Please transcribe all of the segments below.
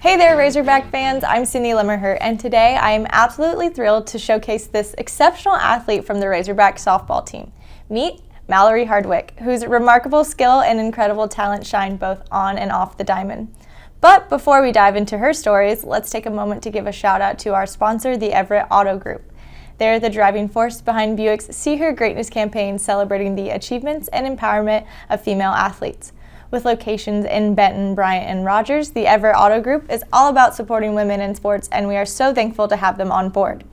Hey there, Razorback fans. I'm Cindy Limmerhurt, and today I am absolutely thrilled to showcase this exceptional athlete from the Razorback softball team. Meet Mallory Hardwick, whose remarkable skill and incredible talent shine both on and off the diamond. But before we dive into her stories, let's take a moment to give a shout out to our sponsor, the Everett Auto Group. They're the driving force behind Buick's See Her Greatness campaign, celebrating the achievements and empowerment of female athletes. With locations in Benton, Bryant, and Rogers, the Everett Auto Group is all about supporting women in sports, and we are so thankful to have them on board.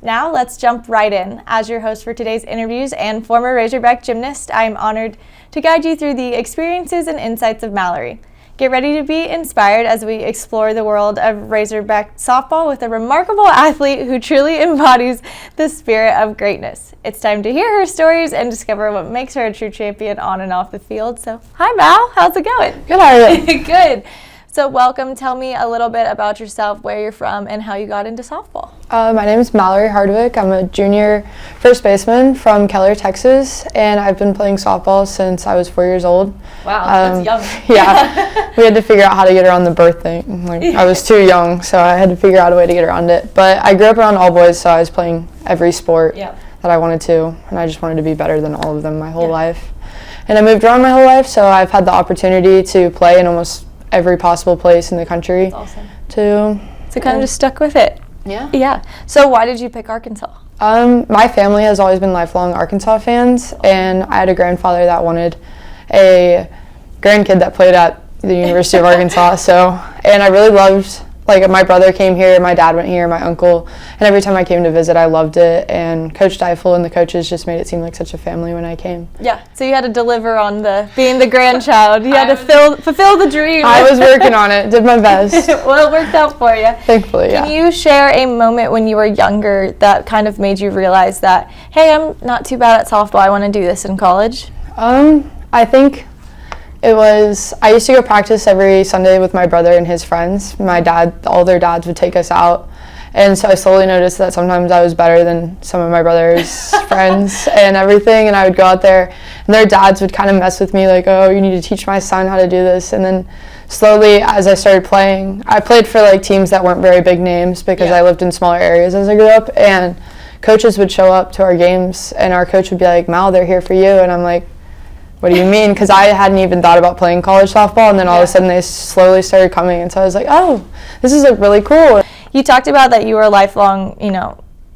Now let's jump right in. As your host for today's interviews and former Razorback gymnast, I am honored to guide you through the experiences and insights of Mallory. Get ready to be inspired as we explore the world of Razorback softball with a remarkable athlete who truly embodies the spirit of greatness. It's time to hear her stories and discover what makes her a true champion on and off the field. So, hi Mal, how's it going? Good, how are you? Good. So welcome. Tell me a little bit about yourself, where you're from, and how you got into softball. My name is Mallory Hardwick. I'm a junior first baseman from Keller, Texas, and I've been playing softball since I was 4 years old. Wow, that's young. Yeah, we had to figure out how to get around the birth thing. I was too young, so I had to figure out a way to get around it. But I grew up around all boys, so I was playing every sport that I wanted to, and I just wanted to be better than all of them my whole life. And I moved around my whole life, so I've had the opportunity to play in almost every possible place in the country. That's awesome. So kind of just stuck with it. Yeah. So why did you pick Arkansas? My family has always been lifelong Arkansas fans, and I had a grandfather that wanted a grandkid that played at the University of Arkansas. And I really loved, my brother came here, my dad went here, my uncle, and every time I came to visit, I loved it. And Coach Deifel and the coaches just made it seem like such a family when I came. Yeah, so you had to deliver on being the grandchild. You had to fulfill the dream. I was working on it, did my best. Well, it worked out for you. Thankfully, yeah. Can you share a moment when you were younger that kind of made you realize that, hey, I'm not too bad at softball, I want to do this in college? I think I used to go practice every Sunday with my brother and his friends. My dad, all their dads would take us out. And so I slowly noticed that sometimes I was better than some of my brother's friends and everything. And I would go out there and their dads would kind of mess with me like, oh, you need to teach my son how to do this. And then slowly as I started playing, I played for teams that weren't very big names because I lived in smaller areas as I grew up. And coaches would show up to our games and our coach would be like, Mal, they're here for you. And I'm like, what do you mean? Because I hadn't even thought about playing college softball, and then all of a sudden they slowly started coming, and so I was like, oh, this is really cool. You talked about that you were a lifelong,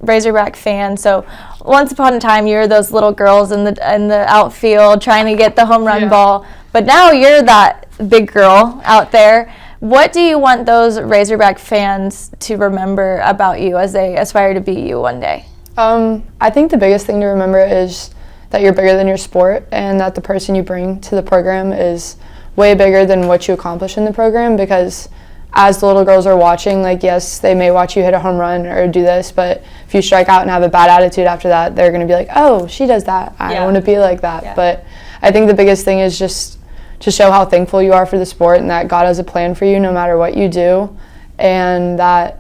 Razorback fan. So once upon a time, you were those little girls in the outfield trying to get the home run ball, but now you're that big girl out there. What do you want those Razorback fans to remember about you as they aspire to be you one day? I think the biggest thing to remember is that you're bigger than your sport, and that the person you bring to the program is way bigger than what you accomplish in the program, because as the little girls are watching, yes, they may watch you hit a home run or do this, but if you strike out and have a bad attitude after that, they're going to be like, oh, she does that. I want to be like that. Yeah. But I think the biggest thing is just to show how thankful you are for the sport and that God has a plan for you no matter what you do, and that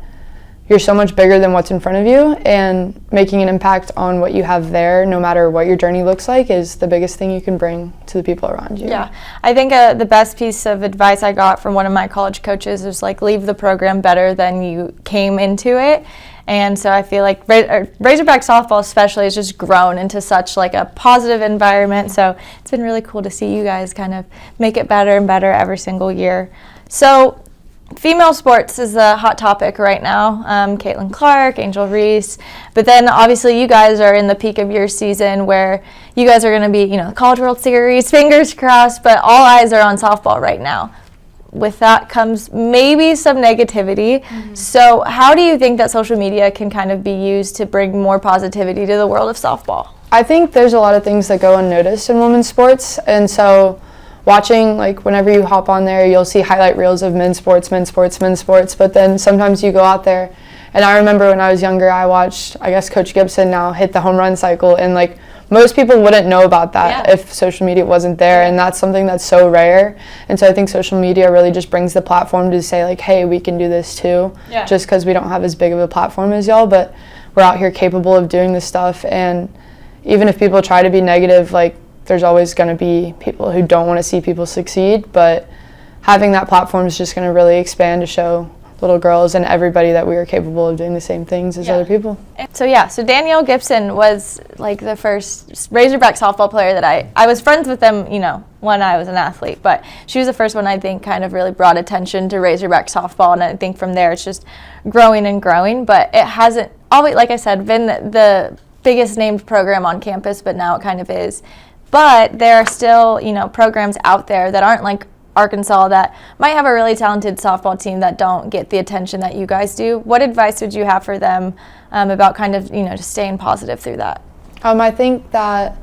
you're so much bigger than what's in front of you, and making an impact on what you have there, no matter what your journey looks like, is the biggest thing you can bring to the people around you. Yeah, I think the best piece of advice I got from one of my college coaches was leave the program better than you came into it. And so I feel like Razorback softball especially has just grown into such a positive environment. So it's been really cool to see you guys kind of make it better and better every single year. So female sports is a hot topic right now. Caitlin Clark, Angel Reese, but then obviously you guys are in the peak of your season where you guys are going to be, College World Series, fingers crossed, but all eyes are on softball right now. With that comes maybe some negativity. Mm-hmm. So how do you think that social media can kind of be used to bring more positivity to the world of softball? I think there's a lot of things that go unnoticed in women's sports, and so watching, whenever you hop on there, you'll see highlight reels of men's sports, but then sometimes you go out there, and I remember when I was younger, I watched, Coach Gibson now hit the home run cycle, and most people wouldn't know about that if social media wasn't there, and that's something that's so rare. And so I think social media really just brings the platform to say hey, we can do this too, just because we don't have as big of a platform as y'all, but we're out here capable of doing this stuff. And even if people try to be negative, there's always going to be people who don't want to see people succeed, but having that platform is just going to really expand to show little girls and everybody that we were capable of doing the same things as other people. So Danielle Gibson was like the first Razorback softball player that I was friends with them, you know, when I was an athlete, but she was the first one I think kind of really brought attention to Razorback softball, and I think from there it's just growing and growing, but it hasn't always, like I said, been the biggest named program on campus, but now it kind of is. But there are still, you know, programs out there that aren't like Arkansas that might have a really talented softball team that don't get the attention that you guys do. What advice would you have for them about kind of, you know, just staying positive through that? I think that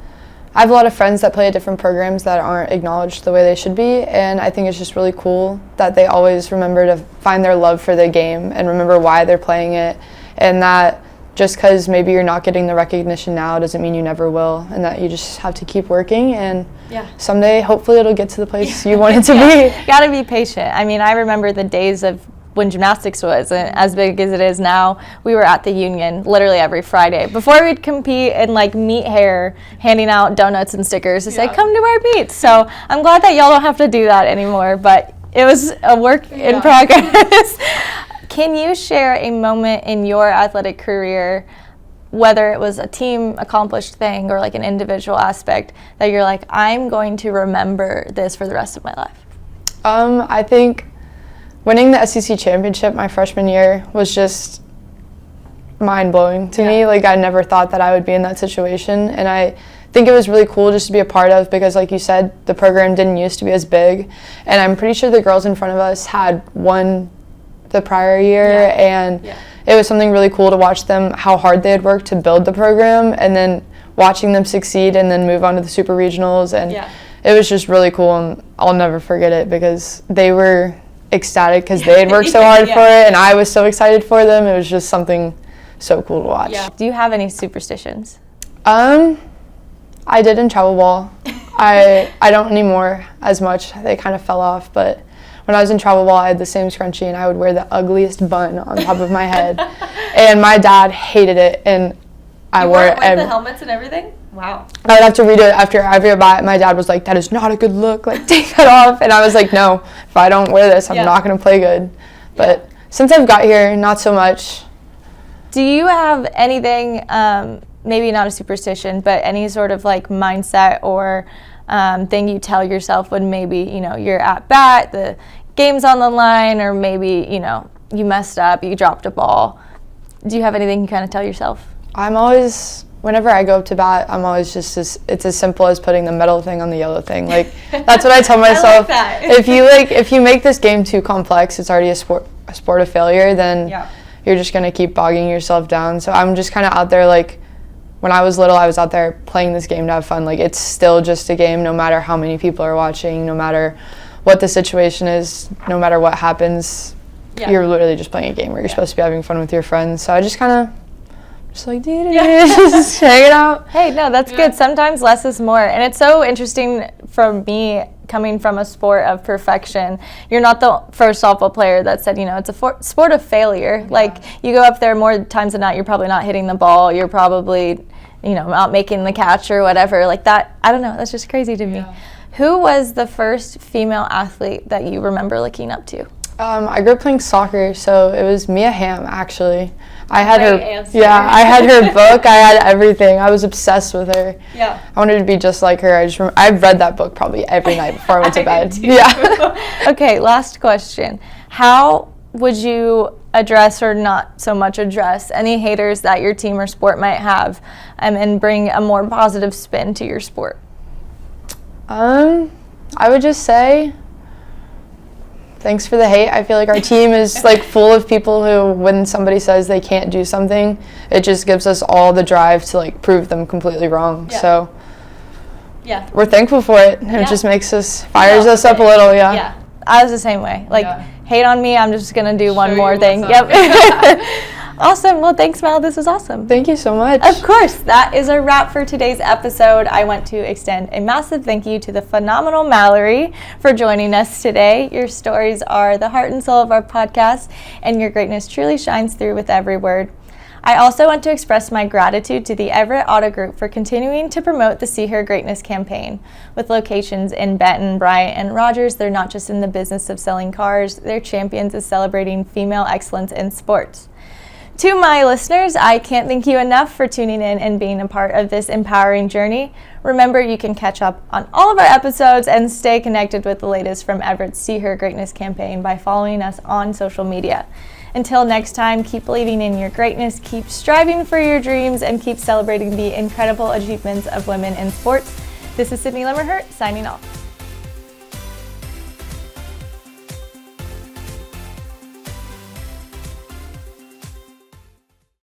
I have a lot of friends that play at different programs that aren't acknowledged the way they should be, and I think it's just really cool that they always remember to find their love for the game and remember why they're playing it, and that just because maybe you're not getting the recognition now doesn't mean you never will, and that you just have to keep working, and someday hopefully it'll get to the place you want it to be. You gotta be patient. I mean, I remember the days of when gymnastics was as big as it is now. We were at the Union literally every Friday before we'd compete and like meet hair, handing out donuts and stickers to say, come to our meets. So I'm glad that y'all don't have to do that anymore, but it was a work in progress. Can you share a moment in your athletic career, whether it was a team accomplished thing or like an individual aspect, that you're like, I'm going to remember this for the rest of my life? I think winning the SEC championship my freshman year was just mind-blowing to me. Like, I never thought that I would be in that situation, and I think it was really cool just to be a part of, because like you said, the program didn't used to be as big, and I'm pretty sure the girls in front of us had won the prior year, and it was something really cool to watch them, how hard they had worked to build the program, and then watching them succeed and then move on to the super regionals, and it was just really cool, and I'll never forget it because they were ecstatic because they had worked so hard for it, and I was so excited for them. It was just something so cool to watch. Do you have any superstitions? I did in travel ball. I don't anymore as much. They kind of fell off, but when I was in travel ball, I had the same scrunchie, and I would wear the ugliest bun on top of my head. And my dad hated it, and I wore it. The helmets and everything? Wow. I would have to redo it after every bite. My dad was like, that is not a good look. Like, take that off. And I was like, no, if I don't wear this, I'm not going to play good. But since I've got here, not so much. Do you have anything, maybe not a superstition, but any sort of like mindset or thing you tell yourself when maybe, you know, you're at bat, the game's on the line, or maybe, you know, you messed up, you dropped a ball? Do you have anything you kind of tell yourself? Whenever I go up to bat, I'm always just it's as simple as putting the metal thing on the yellow thing. Like, that's what I tell myself. I like that. if you make this game too complex, it's already a sport of failure, then you're just going to keep bogging yourself down. So I'm just kind of out there, like, when I was little, I was out there playing this game to have fun. Like, it's still just a game, no matter how many people are watching, no matter what the situation is, no matter what happens. You're literally just playing a game where you're supposed to be having fun with your friends. So I just kind of just hang it out. Hey, no, that's good. Sometimes less is more. And it's so interesting for me, coming from a sport of perfection. You're not the first softball player that said, you know, it's a sport of failure. Like, you go up there more times than not, you're probably not hitting the ball. You're probably, you know, not making the catch or whatever. Like that, I don't know, that's just crazy to me. Who was the first female athlete that you remember looking up to? I grew up playing soccer, so it was Mia Hamm, actually. I had Great her answer. I had her book. I had everything. I was obsessed with her. I wanted to be just like her. I've read that book probably every night before I went to bed. Okay, last question. How would you address, or not so much address, any haters that your team or sport might have, and bring a more positive spin to your sport? I would just say, thanks for the hate. I feel like our team is like full of people who, when somebody says they can't do something, it just gives us all the drive to like prove them completely wrong. So we're thankful for it. It just makes us, fires us up a little. I was the same way. Like, hate on me, I'm just gonna do one more thing. Awesome. Well, thanks, Mal. This was awesome. Thank you so much. Of course. That is a wrap for today's episode. I want to extend a massive thank you to the phenomenal Mallory for joining us today. Your stories are the heart and soul of our podcast, and your greatness truly shines through with every word. I also want to express my gratitude to the Everett Auto Group for continuing to promote the See Her Greatness campaign. With locations in Benton, Bryant, and Rogers, they're not just in the business of selling cars, they're champions of celebrating female excellence in sports. To my listeners, I can't thank you enough for tuning in and being a part of this empowering journey. Remember, you can catch up on all of our episodes and stay connected with the latest from Everett's See Her Greatness campaign by following us on social media. Until next time, keep believing in your greatness, keep striving for your dreams, and keep celebrating the incredible achievements of women in sports. This is Sydney Lemmerhurt signing off.